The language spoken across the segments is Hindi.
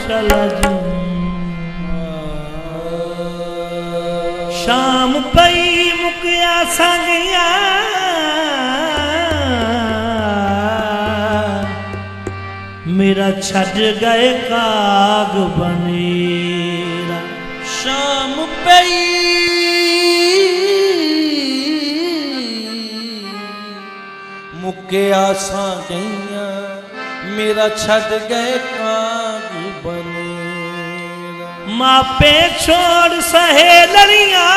चला जू शाम पई मुकिया संगिया मेरा छड़ गए काग बनेरा शाम पई मुकिया संगिया मेरा छड़ गए काग बनेरा मापे छोड़ सहेलरिया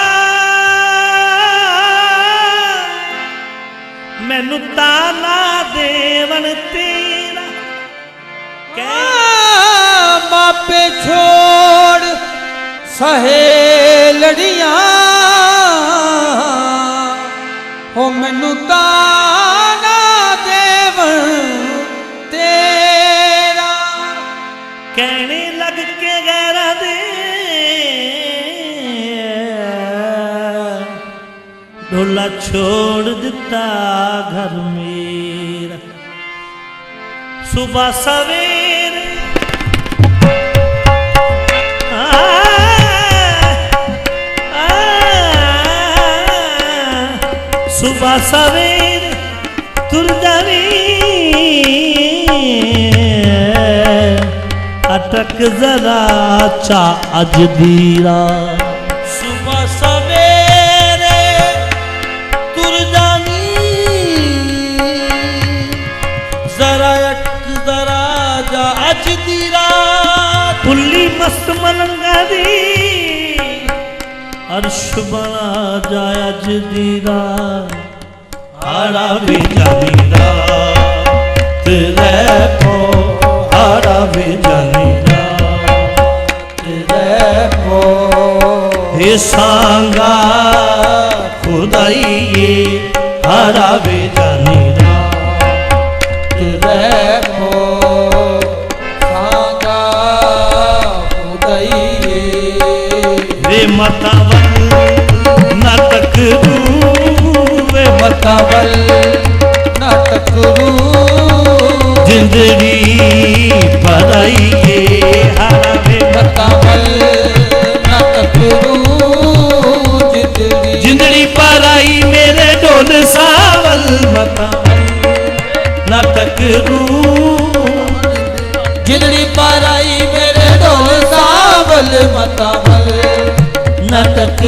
मैनू ताना देवन तेरा मापे छोड़ सहेलड़ियां हो मैनू ताना देवन तेरा कहने लग के गैरा दे ढोला छोड़ दिता घर मेरा सुबह सवेरे सुबह सवेरे तुर जावी अटक जरा चा अज दीरा सुबह सवेरे तुर जावी जरा अटक जरा जा अज दीरा पुल्ली मस्त मलंगा दी अर्श बना जाए अज दीरा हाड़ा भी जानी रात रैपो हाड़ा भी जानी रात रैपो हे सांगा खुदाई हाड़ा भी जानी रात रैपो सांगा खुदाई वे मतावल नाटक वे मतावल नाटक जिंदड़ी पराइए हारा वे मतावल नाटक जिंदड़ी पराई मेरे ढोल सावल मतावल नाटक जिंदड़ी पराई मेरे ढोल सावल मतावल नाटक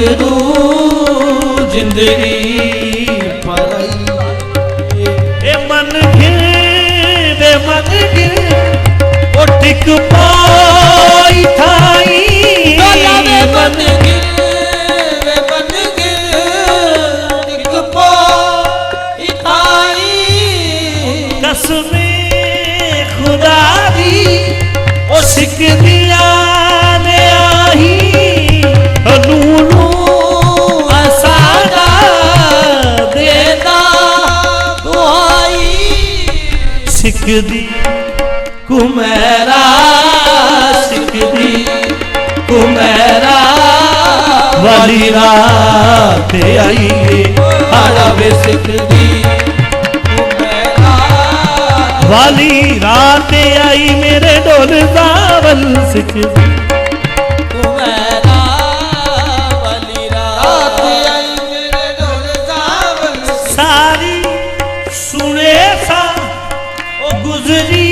जिंदड़ी पराई ए मन गिर वे मन गिर ओ टिक पाई थाई वे मन गिर वे मन गिर टिक पाई थाई कसमे खुदा दी ओ सिक दिया ने आही नूनू असादा देदा दुआई सिक दी कुमेरा सिक दी कुमेरा वाली रात आई हाड़ा वे सिक दी कुमेरा वाली रात आई मेरे ढोल सावल सिक दी सारी सुने सा ओ गुजरी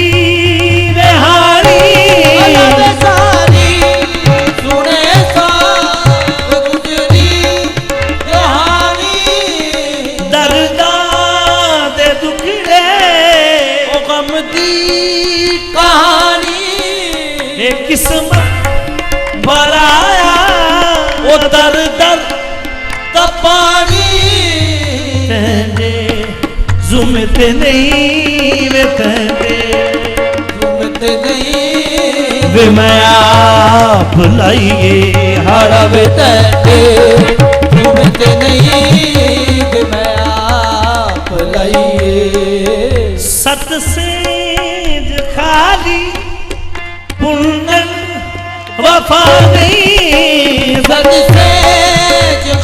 रेहानी सारी सुने सा गुजरी रेहानी दर्दा दे दुखड़े ओ गम दी कहानी ए किस्मत भराया ओ दर दर का पानी जुमते नहीं वे तेरे घूमते नहीं वे मैं आप लाइए हाड़ा वे तेरे घूमते नहीं वे मैं आप लाइए सत से खाली पुण्यन वफा नहीं सत से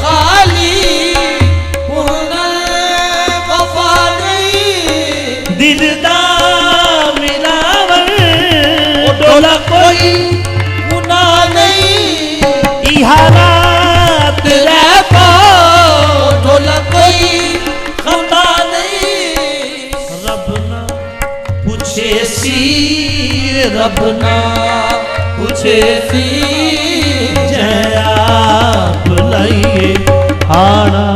खाली पुण्यन वफा नहीं दिलदा मिलावन डोला कोई मुना नहीं इहारात तेरे को ढोलक कोई खता नहीं रब ना पूछे सी रब ना पूछे सी जय आप लाइए हाड़ा